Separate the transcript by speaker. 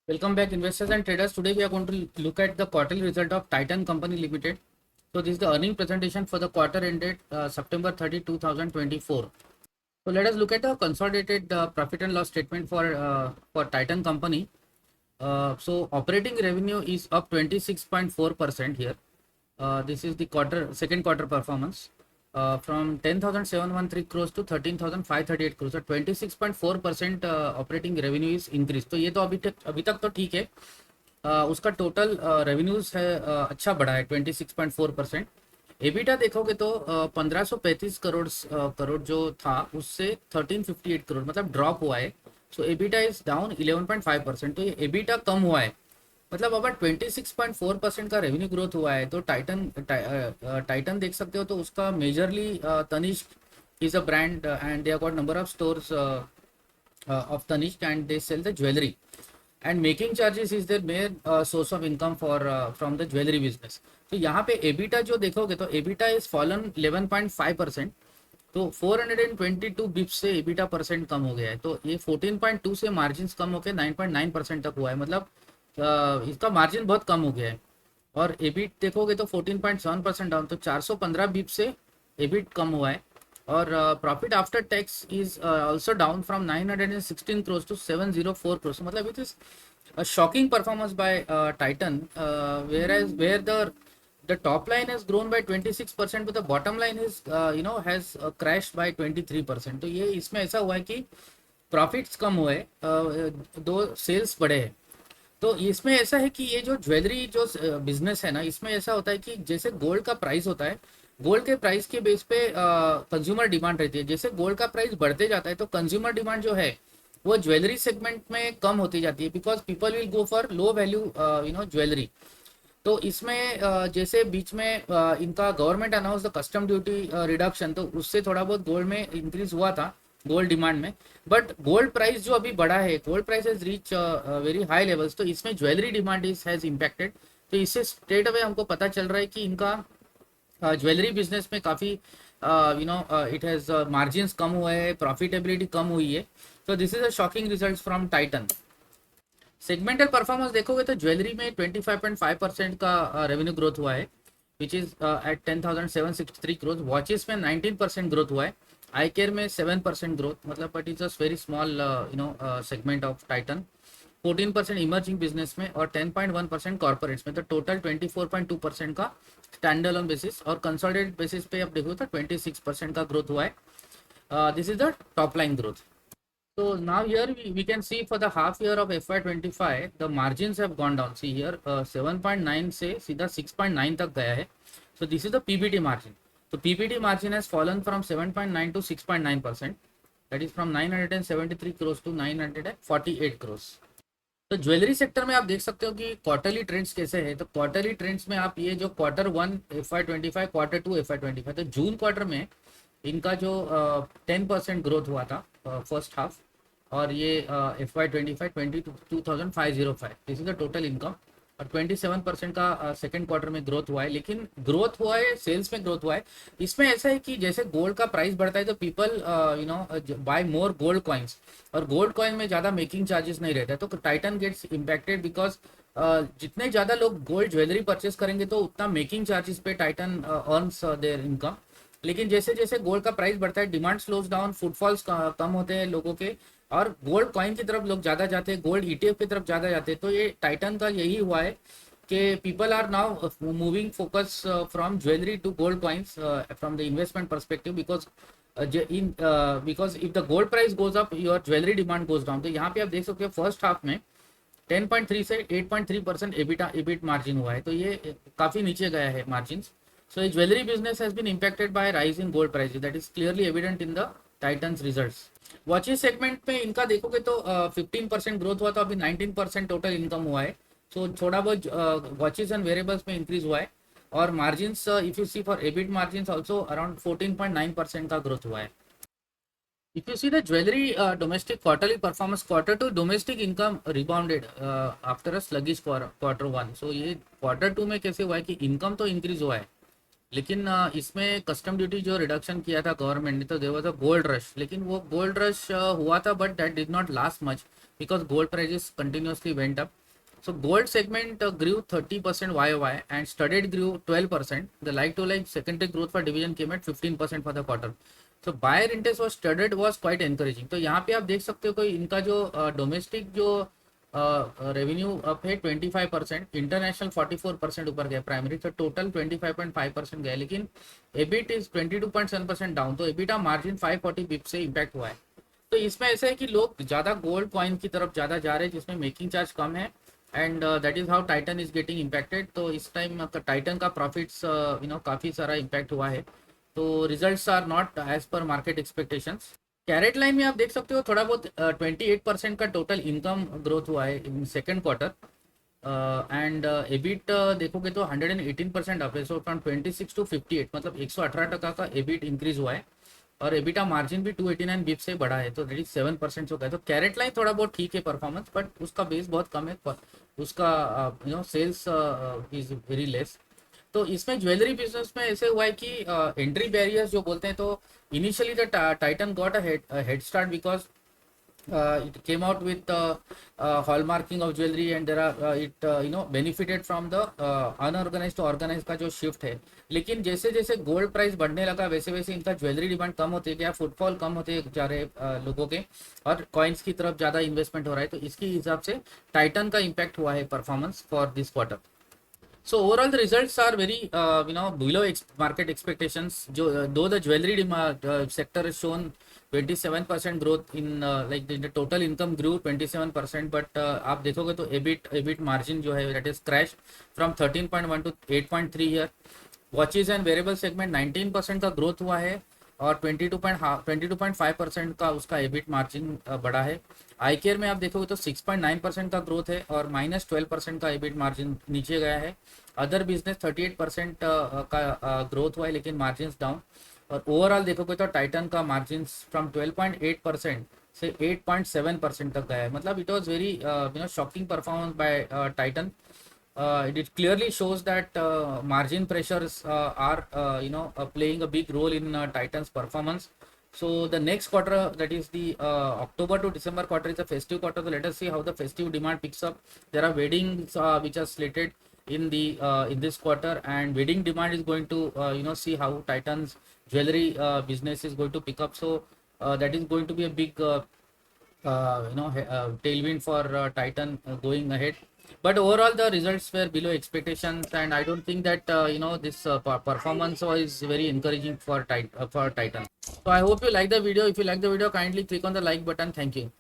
Speaker 1: Welcome back, investors and traders. Today we are going to look at the quarterly result of Titan Company Limited. So this is the earning presentation for the quarter ended September 30, 2024. So let us look at the consolidated profit and loss statement for Titan Company. So operating revenue is up 26.4% here. This is the second quarter performance. From 10,713 crores to 13,538 crores, so 26.4% operating revenue is increase. तो ये तो अभी तक तो ठीक है। उसका total revenues है अच्छा बढ़ा है 26.4%। एबिटा देखोगे तो 1535 करोड़ जो था उससे 1358 करोड़ मतलब ड्रॉप हुआ है। सो एबिटा इज डाउन 11.5%। तो ये एबिटा कम हुआ है, मतलब अगर 26.4% का रेवेन्यू ग्रोथ हुआ है तो टाइटन देख सकते हो। तो उसका majorly Tanishq is a brand and they got number of stores of Tanishq and they sell the jewellery and making charges is their main source of income for from the jewellery business. तो यहाँ पे EBITDA जो देखोगे तो EBITDA is fallen 11.5%। तो 422 बिप्स से EBITDA percent कम हो गया है। तो ये 14.2 से मार्जिन कम होकर 9.9% तक हुआ है, मतलब इसका मार्जिन बहुत कम हो गया है। और एबिट देखोगे तो 14.7% डाउन, तो 415 बिप से एबिट कम हुआ है। और profit after tax is also down from 916 crore to 704 crore, मतलब it is a shocking performance by Titan, where the top line has grown by 26% but the bottom line is has crashed by 23%। तो ये इसमें ऐसा हुआ है कि प्रॉफिट्स कम हुए, दो सेल्स बढ़े हैं। तो इसमें ऐसा है कि ये जो ज्वेलरी जो बिजनेस है ना, इसमें ऐसा होता है कि जैसे गोल्ड का प्राइस होता है, गोल्ड के प्राइस के बेस पे कंज्यूमर डिमांड रहती है। जैसे गोल्ड का प्राइस बढ़ते जाता है तो कंज्यूमर डिमांड जो है वो ज्वेलरी सेगमेंट में कम होती जाती है, because people will go for low value jewellery. तो इसमें जैसे बीच में इनका government announce the custom duty reduction, तो उससे थोड़ा बहुत गोल्ड में इंक्रीज हुआ था, गोल्ड डिमांड में। बट गोल्ड प्राइस जो अभी बढ़ा है, gold price has reach very high levels, तो इसमें jewellery demand is has impacted. तो इससे स्ट्रेट अवे हमको पता चल रहा है कि इनका ज्वेलरी बिजनेस में काफ़ी इट हैज़ मार्जिन कम हुए हैं, प्रॉफिटेबिलिटी कम हुई है। तो this is a shocking result from Titan. Segmental performance देखोगे तो ज्वेलरी में 25.5% का रेवेन्यू ग्रोथ हुआ है, which is at 10,763 crore. Watches में 19% ग्रोथ हुआ है, आई केयर में 7% ग्रोथ, मतलब but is a very small segment of Titan. 14% emerging business में और 10.1% कॉर्पोरेट्स में। तो टोटल 24.2% का स्टैंड अलोन बेसिस और कंसोलिडेटेड बेसिस पे आप देखो तो 26% का ग्रोथ हुआ है। This is the top line growth. So now here we can see for the half year of FY25 the margins have gone down. See here 7.9 से सीधा 6.9 तक गया है। So this is the PBT margin. So PBT margin has fallen from 7.9 to 6.9%. That is from 973 crores to 948 crores. तो jewellery sector में आप देख सकते हो कि क्वार्टरली ट्रेंड्स कैसे है। तो क्वार्टरली ट्रेंड्स में आप ये जो Q1 FY25, Q2 FY25, तो जून क्वार्टर में इनका जो 10% ग्रोथ हुआ था फर्स्ट हाफ, और ये FY25 22,505, this is the total income. और 27% का सेकेंड क्वार्टर में ग्रोथ हुआ है, लेकिन ग्रोथ हुआ है सेल्स में, ग्रोथ हुआ है। इसमें ऐसा है कि जैसे गोल्ड का प्राइस बढ़ता है तो पीपल बाय मोर गोल्ड कॉइन्स, और गोल्ड कॉइन में ज़्यादा मेकिंग चार्जेस नहीं रहता है। तो टाइटन गेट्स इम्पैक्टेड बिकॉज जितने ज़्यादा लोग गोल्ड ज्वेलरी परचेस करेंगे तो उतना मेकिंग चार्जेस पे टाइटन अर्न्स देयर इनकम। लेकिन जैसे जैसे गोल्ड का प्राइस बढ़ता है, डिमांड स्लोज डाउन, फुटफॉल्स कम होते हैं लोगों के, और गोल्ड कॉइन की तरफ लोग ज़्यादा जाते हैं, गोल्ड ईटीएफ की तरफ ज़्यादा जाते हैं। तो ये टाइटन का यही हुआ है कि people are now moving focus from jewellery to gold coins from the investment perspective, because if the gold price goes up your jewellery demand goes down. तो यहाँ पे आप देख सकते हो फर्स्ट हाफ में 10.3 से 8.3% एबिट मार्जिन हुआ है, तो ये काफ़ी नीचे गया है margin. So a jewelry business has been impacted by a rise in gold prices. That is clearly evident in the Titan's results. Watches segment में इनका देखोगे तो 15% ग्रोथ हुआ, तो अभी 19% टोटल इनकम हुआ है। सो थोड़ा बहुत वॉचेस एंड वेरेबल्स में इंक्रीज हुआ है, और margins if you see for EBIT margins also around 14.9% का ग्रोथ हुआ है। If you see the jewelry domestic quarterly performance, Q2 domestic income rebounded after a sluggish Q1. So ये Q2 में कैसे हुआ है कि इनकम तो इंक्रीज हुआ है, लेकिन इसमें कस्टम ड्यूटी जो रिडक्शन किया था गवर्नमेंट ने, तो there was a gold rush, लेकिन वो गोल्ड रश हुआ था but that did not last much. because gold prices continuously went up. So gold segment grew 30% YOY and studded grew 12%. The like-to-like secondary growth for division came at 15% for the quarter. So buyer interest was studded was quite encouraging. तो यहाँ पे आप देख सकते हो कोई इनका जो डोमेस्टिक जो रेवेन्यू अप है 25%, इंटरनेशनल 44% ऊपर गया प्राइमरी, तो टोटल 25.5% गया, लेकिन एबिट इज 22.7% डाउन, तो एबिटा मार्जिन 540 बिप से इम्पैक्ट हुआ है। तो इसमें ऐसा है कि लोग ज़्यादा गोल्ड कॉइन की तरफ ज़्यादा जा रहे हैं जिसमें मेकिंग चार्ज कम है, and that is how Titan is getting impacted. तो इस टाइम टाइटन का प्रॉफिट्स काफ़ी सारा इम्पैक्ट हुआ है, तो results are not as per market expectations. CaratLane में आप देख सकते हो थोड़ा बहुत 28% का टोटल इनकम ग्रोथ हुआ है in second quarter, and EBIT देखोगे तो 118% अप है, सो फ्रॉम 26 टू 58, मतलब 118% का एबिट इंक्रीज हुआ है, और एबिटा मार्जिन भी 289 बिप से बढ़ा है, तो दैट इज 7% हो गया। तो कैरेट लाइन थोड़ा बहुत ठीक है परफॉर्मेंस, बट उसका बेस बहुत कम है, उसका सेल्स इज वेरी लेस। तो इसमें ज्वेलरी बिजनेस में ऐसे हुआ है कि एंट्री बैरियर्स जो बोलते हैं, तो initially the Titan got a head start because it came out with hallmarking of jewelry, and there are it benefited from the unorganized to organized का जो शिफ्ट है। लेकिन जैसे जैसे गोल्ड प्राइस बढ़ने लगा वैसे वैसे इनका ज्वेलरी डिमांड कम होते गया, फुटफॉल कम होते जा रहे लोगों के, और कॉइन्स की तरफ ज़्यादा इन्वेस्टमेंट हो रहा है, तो इसके हिसाब से टाइटन का इम्पैक्ट हुआ है performance for this quarter. So overall, the results are very, below market expectations. Though the jewelry sector has shown 27% growth in like the total income grew 27%, but आप देखोगे तो EBIT margin जो है that is crashed from 13.1 to 8.3 here. Watches and wearable segment 19% का growth हुआ है, और 22.5% का उसका एबिट मार्जिन बढ़ा है। आई केयर में आप देखोगे तो 6.9% का ग्रोथ है, और -12% का एबिट मार्जिन नीचे गया है। अदर बिजनेस 38% का ग्रोथ हुआ है, लेकिन मार्जिन डाउन। और ओवरऑल देखोगे तो टाइटन का मार्जिन फ्रॉम 12.8% से 8.7% तक गया है, मतलब it was very shocking performance by Titan. It clearly shows that margin pressures are playing a big role in Titan's performance. So the next quarter, that is the October to December quarter, is a festive quarter. So let us see how the festive demand picks up. There are weddings which are slated in this quarter, and wedding demand is going to see how Titan's jewelry business is going to pick up. So that is going to be a big tailwind for Titan going ahead. But overall, the results were below expectations, and I don't think that this performance was very encouraging for Titan. So I hope you like the video. If you like the video, kindly click on the like button. Thank you.